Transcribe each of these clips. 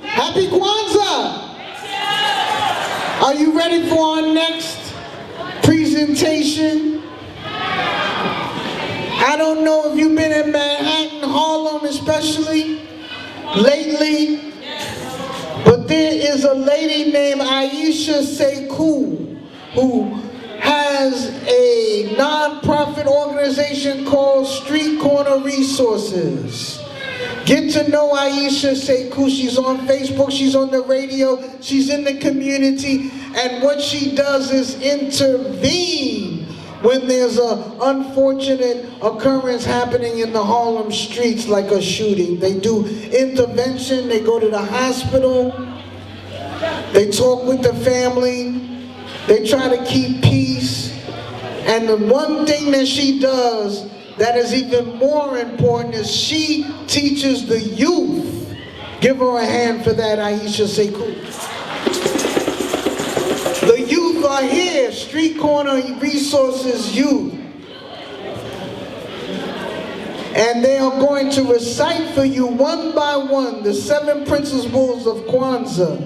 Happy Kwanzaa! Are you ready for our next presentation? I don't know if you've been in Manhattan, Harlem especially, lately, but there is a lady named Iesha Sekou who has a non-profit organization called Street Corner Resources. Get to know Iesha Sekou. She's on Facebook, she's on the radio, she's in the community, and what she does is intervene when there's an unfortunate occurrence happening in the Harlem streets, like a shooting. They do intervention, they go to the hospital, they talk with the family, they try to keep peace, and the one thing that she does that is even more important is she teaches the youth. Give her a hand for that, Iesha Sekou. The youth are here, Street Corner Resources Youth. And they are going to recite for you one by one the 7 principles of Kwanzaa.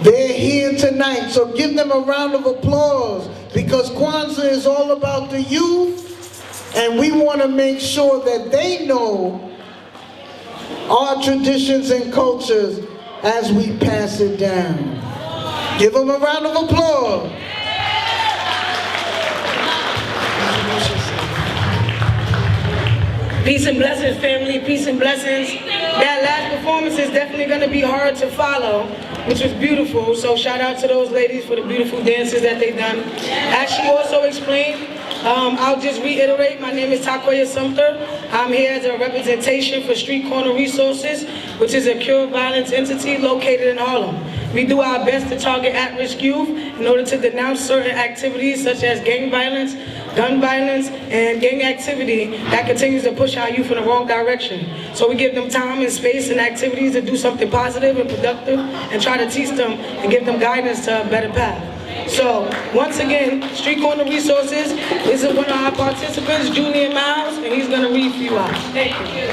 They're here tonight, so give them a round of applause, because Kwanzaa is all about the youth. And we want to make sure that they know our traditions and cultures as we pass it down. Give them a round of applause. Peace and blessings, family. Peace and blessings. That last performance is definitely going to be hard to follow, which was beautiful. So shout out to those ladies for the beautiful dances that they've done. As she also explained, I'll just reiterate, my name is Takoya Sumter. I'm here as a representation for Street Corner Resources, which is a cure violence entity located in Harlem. We do our best to target at-risk youth in order to denounce certain activities such as gang violence, gun violence, and gang activity that continues to push our youth in the wrong direction. So we give them time and space and activities to do something positive and productive and try to teach them and give them guidance to a better path. So, once again, Street Corner Resources, this is one of our participants, Junior Miles, and he's going to read for you out. Thank you.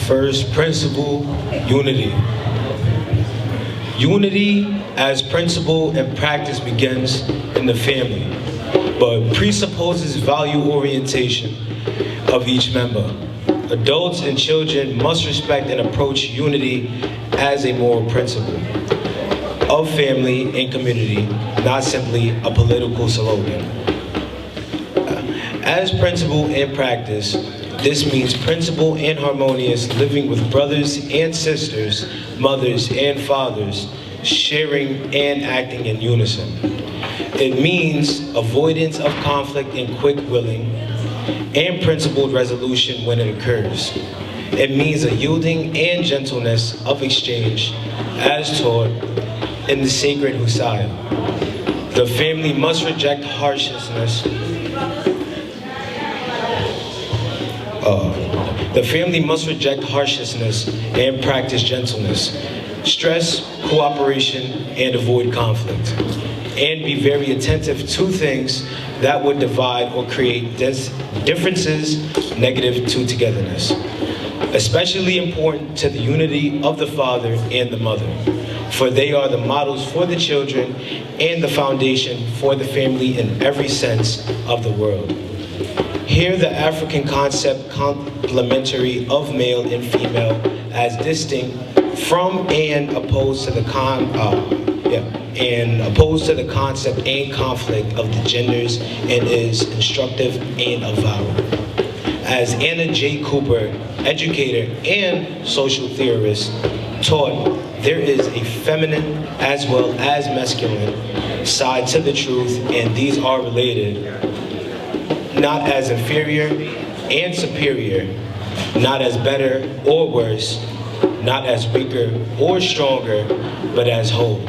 First principle, unity. Unity as principle and practice begins in the family, but presupposes value orientation of each member. Adults and children must respect and approach unity as a moral principle of family and community, not simply a political slogan. As principle and practice, this means principle and harmonious living with brothers and sisters, mothers and fathers, sharing and acting in unison. It means avoidance of conflict and quick willing, and principled resolution when it occurs. It means a yielding and gentleness of exchange as taught in the sacred Husaya. The family must reject harshness. The family must reject harshness and practice gentleness, stress cooperation, and avoid conflict, and be very attentive to things that would divide or create differences negative to togetherness. Especially important to the unity of the father and the mother, for they are the models for the children and the foundation for the family in every sense of the world. Here the African concept complementary of male and female as distinct from and opposed to the concept and conflict of the genders, and is instructive and avowed. As Anna J. Cooper, educator and social theorist, taught, there is a feminine as well as masculine side to the truth, and these are related, not as inferior and superior, not as better or worse, not as weaker or stronger, but as whole.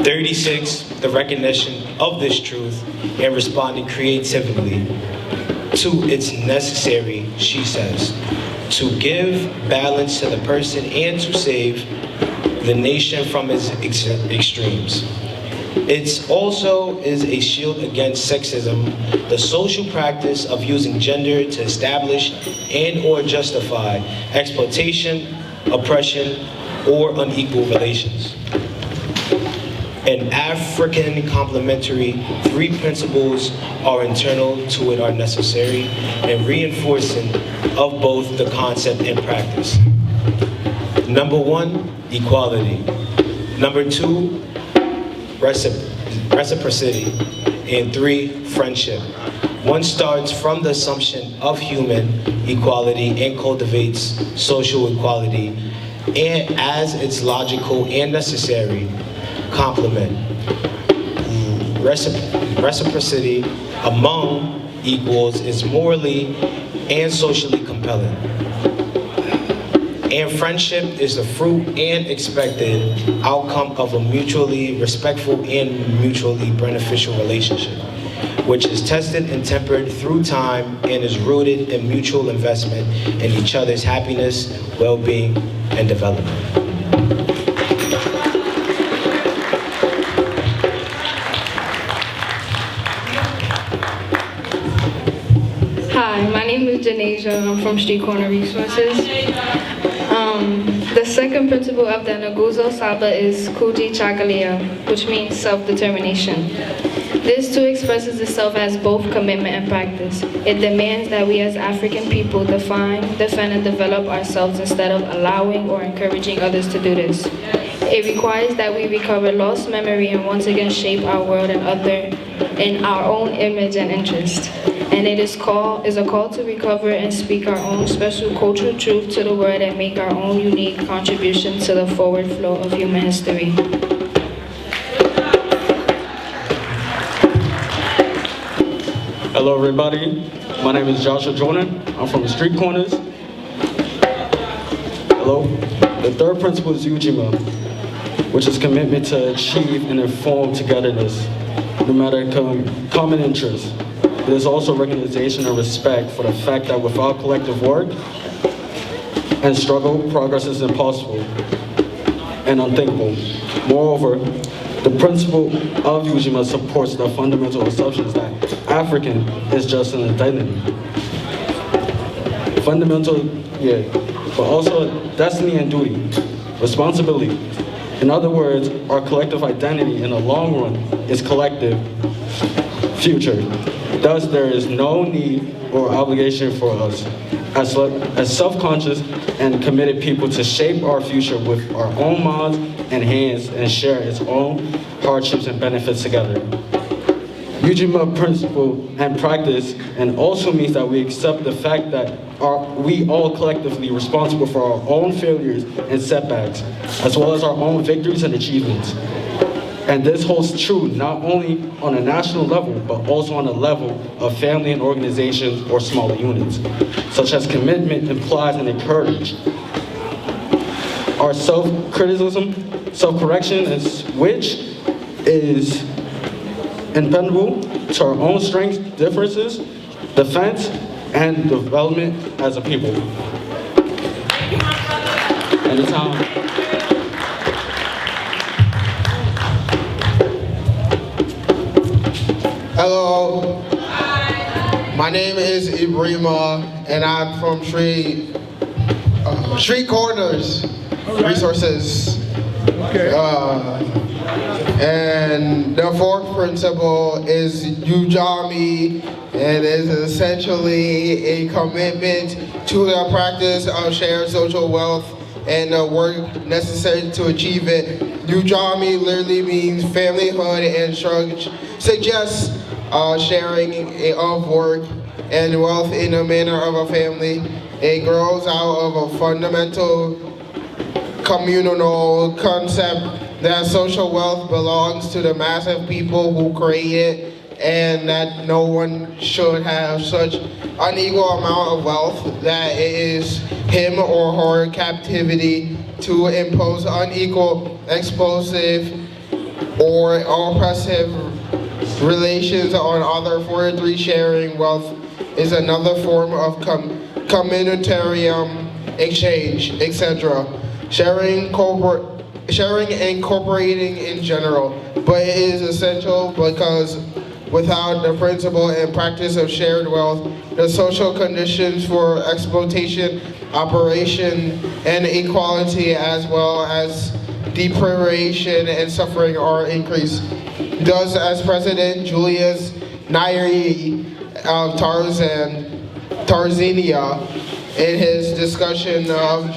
36, the recognition of this truth and responding creatively to it's necessary, she says, to give balance to the person and to save the nation from its extremes. It also is a shield against sexism, the social practice of using gender to establish and or justify exploitation, oppression, or unequal relations. An African complementary, 3 principles are internal to it are necessary and reinforcing of both the concept and practice. Number 1, equality. Number 2, reciprocity. And 3, friendship. One starts from the assumption of human equality and cultivates social equality, and as it's logical and necessary, complement. Reciprocity among equals is morally and socially compelling. And friendship is the fruit and expected outcome of a mutually respectful and mutually beneficial relationship, which is tested and tempered through time and is rooted in mutual investment in each other's happiness, well-being, and development. Hi, my name is Iesha. I'm from Street Corner Resources. The second principle of the Nguzo Saba is Kuji Chagalia, which means self-determination. This too expresses itself as both commitment and practice. It demands that we as African people define, defend, and develop ourselves instead of allowing or encouraging others to do this. It requires that we recover lost memory and once again shape our world and in our own image and interest. And it is a call to recover and speak our own special cultural truth to the world and make our own unique contribution to the forward flow of human history. Hello everybody, my name is Joshua Jordan. I'm from the Street Corners. Hello. The third principle is Ujima, which is commitment to achieve and inform togetherness, no matter common interests. There's also recognition and respect for the fact that without collective work and struggle, progress is impossible and unthinkable. Moreover, the principle of Ujima supports the fundamental assumptions that African is just an identity. But also destiny and duty, responsibility. In other words, our collective identity in the long run is collective future. Thus, there is no need or obligation for us as self-conscious and committed people to shape our future with our own minds and hands and share its own hardships and benefits together. Ujima principle and practice and also means that we accept the fact that we all collectively responsible for our own failures and setbacks, as well as our own victories and achievements. And this holds true not only on a national level, but also on the level of family and organizations or smaller units, such as commitment implies and encourage. Our self-criticism, self-correction, which is impendable to our own strengths, differences, defense, and development as a people. Anytime. Hello. Hi. My name is Ibrima, and I'm from Street Corners Resources. Okay. And the fourth principle is Ujami, and is essentially a commitment to the practice of shared social wealth and the work necessary to achieve it. Ujami literally means familyhood and suggests sharing of work and wealth in the manner of a family. It grows out of a fundamental communal concept that social wealth belongs to the massive people who create it and that no one should have such unequal amount of wealth that it is him or her captivity to impose unequal, explosive, or oppressive relations on other. 43, sharing wealth is another form of communitarian exchange, etc. Sharing and cooperating in general, but it is essential because without the principle and practice of shared wealth, the social conditions for exploitation, operation, and equality, as well as deprivation and suffering, are increased. Thus, as President Julius Nyerere of Tanzania, in his discussion of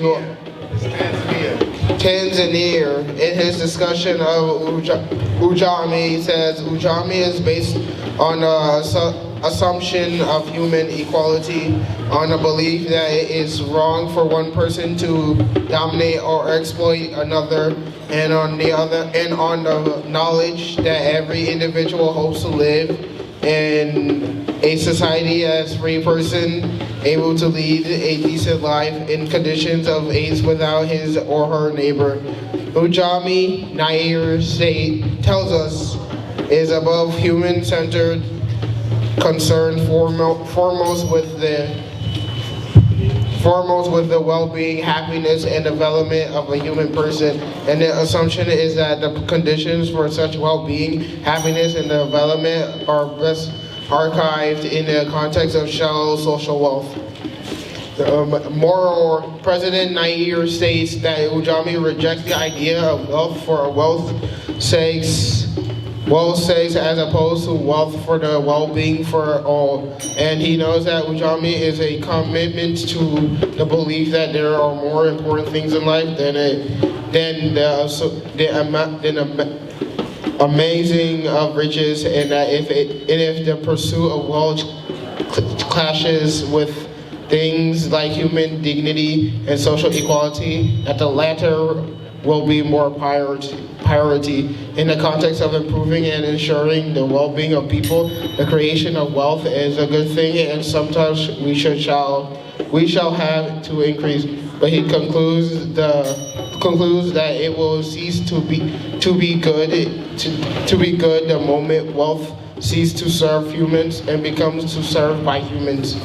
Tanzania, in his discussion of Ujami, says Ujami is based on the assumption of human equality, on the belief that it is wrong for one person to dominate or exploit another, and on the knowledge that every individual hopes to live in a society as free person, able to lead a decent life in conditions of ease without his or her neighbor. Ujami Nyerere state tells us is above human-centered concern foremost with the well-being, happiness, and development of a human person. And the assumption is that the conditions for such well-being, happiness, and development are best archived in the context of shallow social wealth. Moreover, President Nyerere states that Ujami rejects the idea of wealth for wealth's sake, as opposed to wealth for the well-being for all. And he knows that Ujami is a commitment to the belief that there are more important things in life than the amazing of riches, and that if the pursuit of wealth clashes with things like human dignity and social equality, that the latter will be more priority. In the context of improving and ensuring the well-being of people, the creation of wealth is a good thing, and sometimes we shall have to increase. But he concludes that it will cease to be good the moment wealth ceases to serve humans and becomes to serve by humans.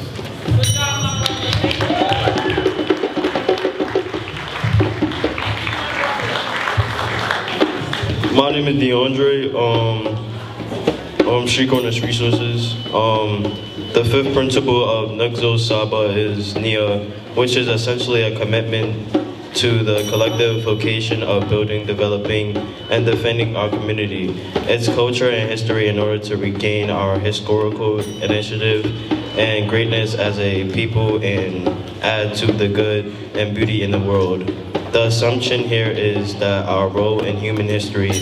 My name is DeAndre. Streetcorners Resources. The fifth principle of Nugzo Saba is Nia, which is essentially a commitment to the collective vocation of building, developing, and defending our community, its culture and history in order to regain our historical initiative and greatness as a people and add to the good and beauty in the world. The assumption here is that our role in human history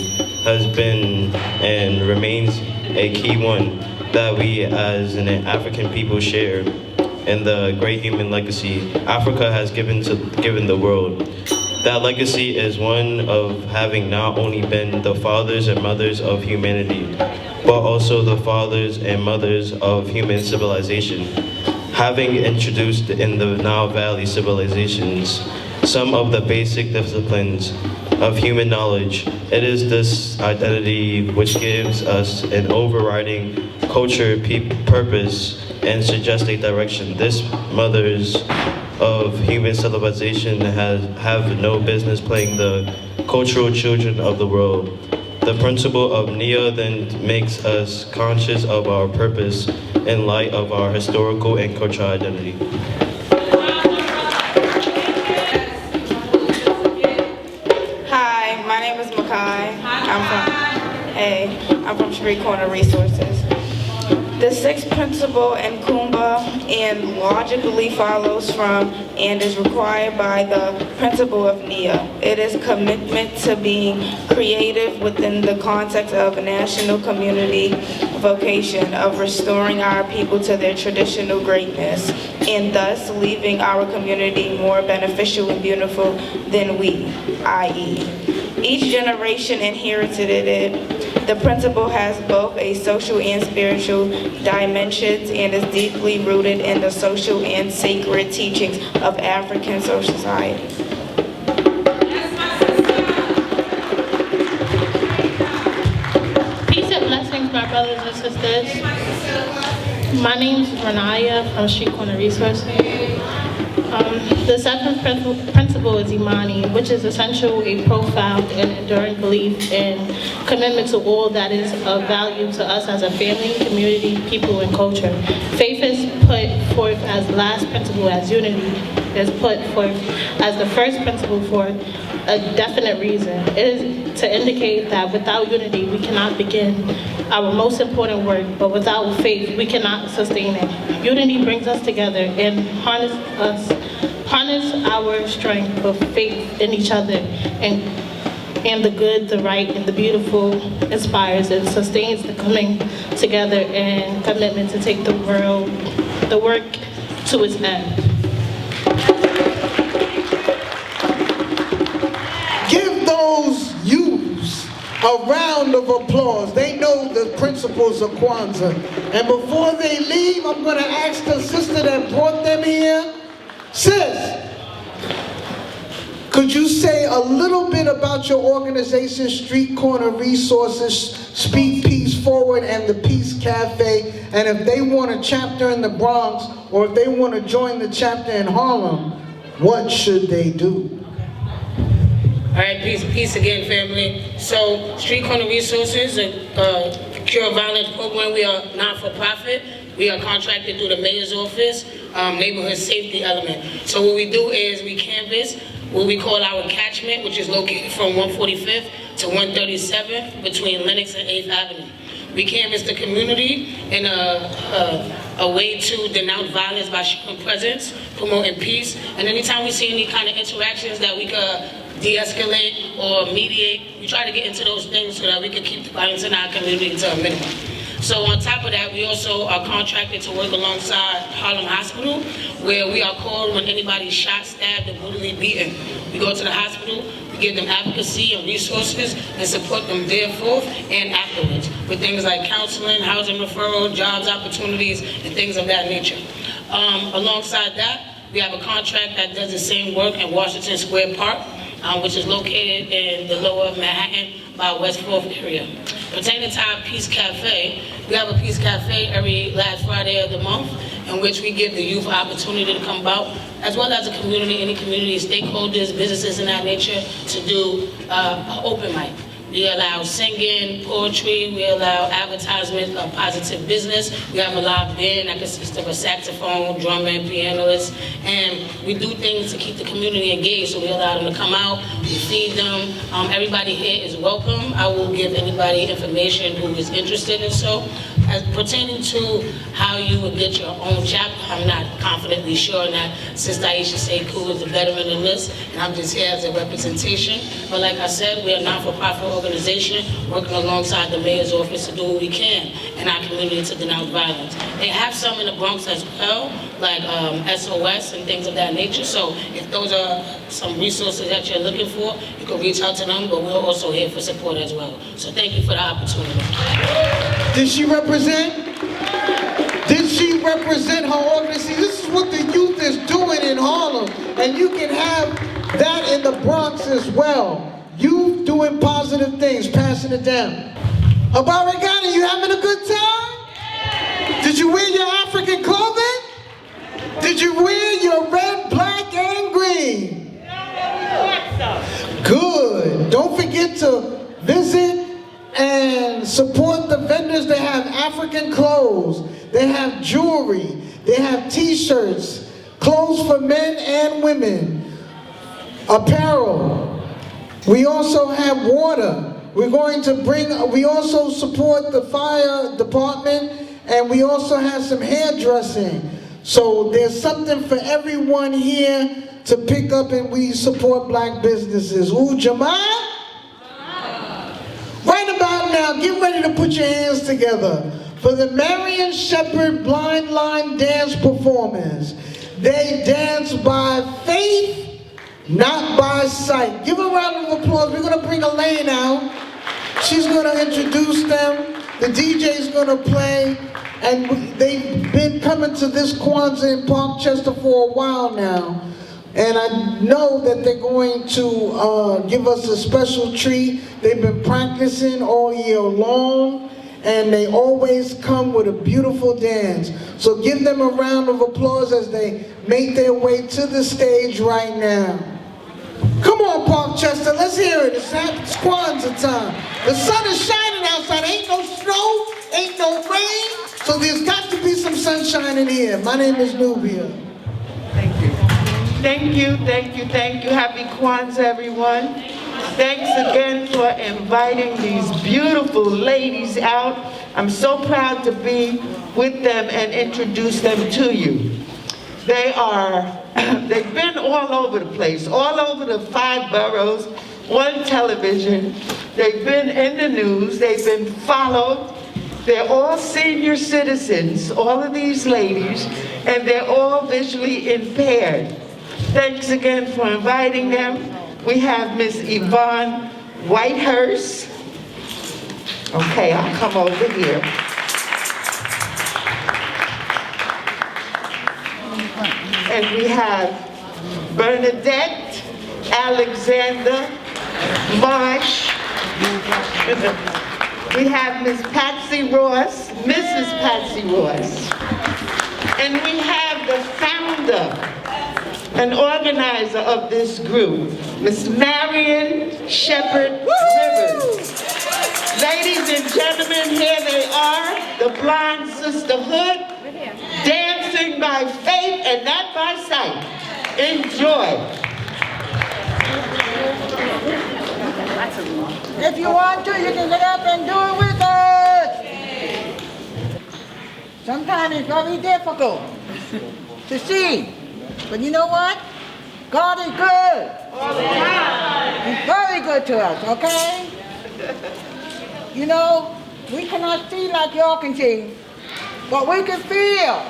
has been and remains a key one that we as an African people share in the great human legacy Africa has given the world. That legacy is one of having not only been the fathers and mothers of humanity, but also the fathers and mothers of human civilization. Having introduced in the Nile Valley civilizations some of the basic disciplines of human knowledge, it is this identity which gives us an overriding culture, purpose, and suggests a direction. This mothers of human civilization have no business playing the cultural children of the world. The principle of Nia then makes us conscious of our purpose in light of our historical and cultural identity. Hi, my name is Makai. I'm from Street Corner Resources. The sixth principle in Kumba and logically follows from and is required by the principle of Nia. It is commitment to being creative within the context of a national community vocation of restoring our people to their traditional greatness and thus leaving our community more beneficial and beautiful than we, i.e. Each generation inherited it. The principle has both a social and spiritual dimensions and is deeply rooted in the social and sacred teachings of African society. Peace and blessings, my brothers and sisters. My name is Renaya from Street Corner Resources. The seventh principle is Imani, which is essential, a profound and enduring belief and commitment to all that is of value to us as a family, community, people, and culture. Faith is put forth as last principle, as unity is put forth as the first principle for a definite reason. It is to indicate that without unity, we cannot begin our most important work, but without faith, we cannot sustain it. Unity brings us together and harness our strength of faith in each other, and the good, the right, and the beautiful inspires and sustains the coming together and commitment to take the work to its end. Give those youths a round of applause. They know the principles of Kwanzaa. And before they leave, I'm going to ask the sister that brought them here, sis, could you say a little bit about your organization, Street Corner Resources, Speak Peace Forward, and the Peace Cafe? And if they want a chapter in the Bronx, or if they want to join the chapter in Harlem, what should they do? All right, peace again, family. So, Street Corner Resources, a cure violence program. We are not-for-profit. We are contracted through the mayor's office, neighborhood safety element. So what we do is we canvass what we call our catchment, which is located from 145th to 137th between Lenox and 8th Avenue. We canvass the community in a way to denounce violence by showing presence, promoting peace, and anytime we see any kind of interactions that we could de-escalate or mediate, we try to get into those things so that we can keep the violence in our community to a minimum. So on top of that, we also are contracted to work alongside Harlem Hospital, where we are called when anybody's shot, stabbed, or brutally beaten. We go to the hospital, we give them advocacy and resources, and support them thereforth and afterwards, with things like counseling, housing referral, jobs opportunities, and things of that nature. Alongside that, we have a contract that does the same work in Washington Square Park, which is located in the lower Manhattan by West 4th area. Pertaining to our Peace Cafe, we have a Peace Cafe every last Friday of the month, in which we give the youth opportunity to come about, as well as the community, any community stakeholders, businesses in that nature, to do an open mic. We allow singing, poetry, we allow advertisement of positive business. We have a live band that consists of a saxophone, drummer, and pianist. And we do things to keep the community engaged, so we allow them to come out, we feed them. Everybody here is welcome. I will give anybody information who is interested in so. As pertaining to how you would get your own chapter, I'm not confidently sure that Sister Iesha Sekou is the veteran in this, and I'm just here as a representation. But like I said, we're a non-for-profit organization working alongside the mayor's office to do what we can in our community to denounce violence. They have some in the Bronx as well, like SOS and things of that nature. So if those are some resources that you're looking for, you can reach out to them, but we're also here for support as well. So thank you for the opportunity. Did she represent? Did she represent her organization? This is what the youth is doing in Harlem, and you can have that in the Bronx as well. Youth doing positive things, passing it down. Abarigani, you having a good time? Did you wear your African clothing? Did you wear your red, black, and green? Good. Don't forget to visit and support the vendors. They have African clothes, they have jewelry, they have t-shirts, clothes for men and women, apparel. We also have water. We're going to we also support the fire department, and we also have some hairdressing. So there's something for everyone here to pick up, and we support black businesses. Ooh, Jamal? Right about now, get ready to put your hands together for the Marion Sheppard Blind Line Dance Performance. They dance by faith, not by sight. Give a round of applause. We're gonna bring Elaine out. She's gonna introduce them. The DJ's gonna play. And they've been coming to this Kwanzaa in Parkchester for a while now. And I know that they're going to give us a special treat. They've been practicing all year long, and they always come with a beautiful dance. So give them a round of applause as they make their way to the stage right now. Come on, Parkchester, let's hear it. It's Kwanzaa time. The sun is shining outside. Ain't no snow, ain't no rain. So there's got to be some sunshine in here. My name is Nubin. Thank you. Thank you, thank you, thank you. Happy Kwanzaa, everyone. Thanks again for inviting these beautiful ladies out. I'm so proud to be with them and introduce them to you. They've been all over the place, all over the 5 boroughs, on television. They've been in the news, they've been followed. They're all senior citizens, all of these ladies, and they're all visually impaired. Thanks again for inviting them. We have Miss Yvonne Whitehurst. Okay, I'll come over here. And we have Bernadette Alexander Marsh. We have Miss Patsy Ross, Mrs. Patsy Ross. And we have the founder and organizer of this group, Miss Marion Sheppard Rivers. Ladies and gentlemen, here they are, the Blind Sisterhood, dancing by faith and not by sight. Enjoy. If you want to, you can get up and do it with us. Sometimes it's very difficult to see. But you know what? God is good. He's very good to us, okay? You know, we cannot see like y'all can see, but we can feel.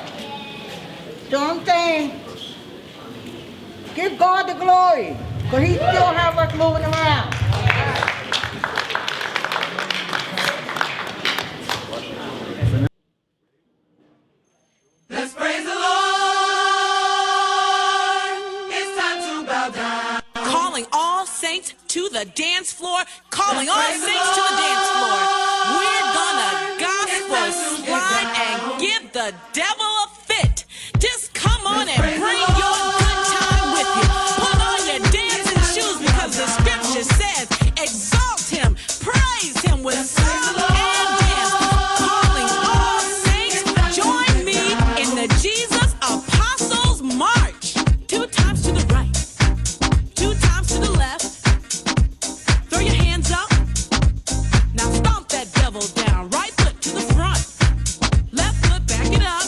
So I'm saying, give God the glory, because he still has us moving around. Let's praise the Lord. It's time to bow down. Calling all saints to the dance floor. Calling all saints to the dance floor. We're gonna gospel slide and give the devil a fit. Just come on and bring your good time with you. Put on your dancing shoes because the scripture says, exalt him, praise him with song and dance. Calling all saints, join me in the Jesus Apostles March. 2 times to the right, 2 times to the left. Throw your hands up. Now stomp that devil down. Right foot to the front, left foot back it up.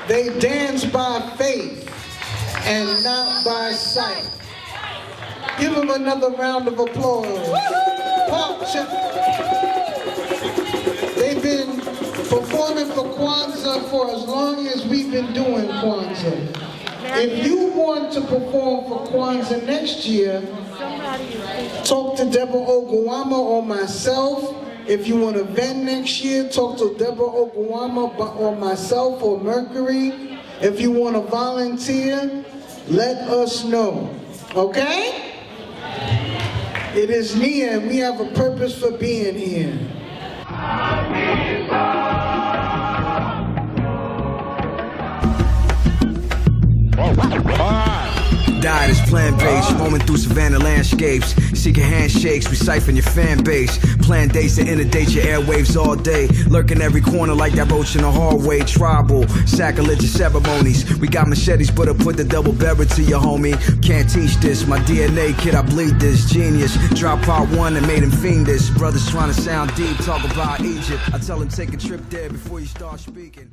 They dance by faith and not by sight. Give them another round of applause. Parkchester. They've been performing for Kwanzaa for as long as we've been doing Kwanzaa. If you want to perform for Kwanzaa next year, talk to Deborah Ogwama or myself. If you want to vend next year, talk to Deborah Ogwama or myself or Mercury. If you want to volunteer, let us know. Okay? It is Nia, and we have a purpose for being here. Diet is plant-based, roaming through savannah landscapes, seeking handshakes, we siphon your fan base. Plan dates to inundate your airwaves all day, lurking every corner like that roach in the hallway. Tribal, sacrilegious ceremonies. We got machetes, but I put the double barrel to your homie. Can't teach this, my DNA kid, I bleed this. Genius, drop part one and made him fiendish. Brothers trying to sound deep, talk about Egypt. I tell him take a trip there before you start speaking.